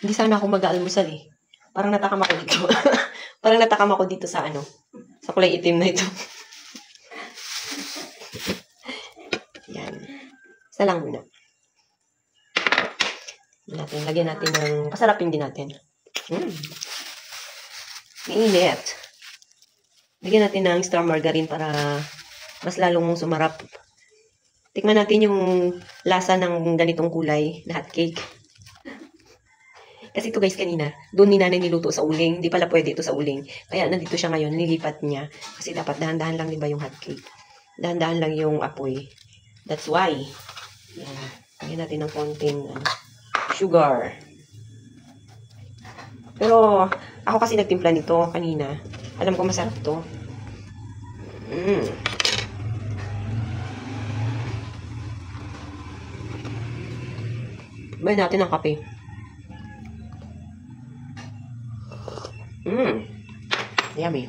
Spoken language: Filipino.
Hindi sana ako mag-aalmusal eh. Parang natakam ako dito. Parang natakam ako dito sa ano. Sa kulay itim na ito. Yan. Isa lang muna. Lagyan natin ng... Pasarapin din natin. Mainit. Lagyan natin ng extra margarine para mas lalong sumarap. Tikman natin yung lasa ng ganitong kulay na hot cake. Kasi ito guys, kanina, doon ni nanay niluto sa uling. Hindi pala pwede ito sa uling. Kaya nandito siya ngayon, nilipat niya. Kasi dapat dahan-dahan lang, diba, yung hot cake. Dahan-dahan lang yung apoy. That's why. Yan. Lagyan natin ng konting sugar. Pero, ako kasi nagtimpla nito kanina. Alam ko masarap to. Bayan natin ng kape. Yummy.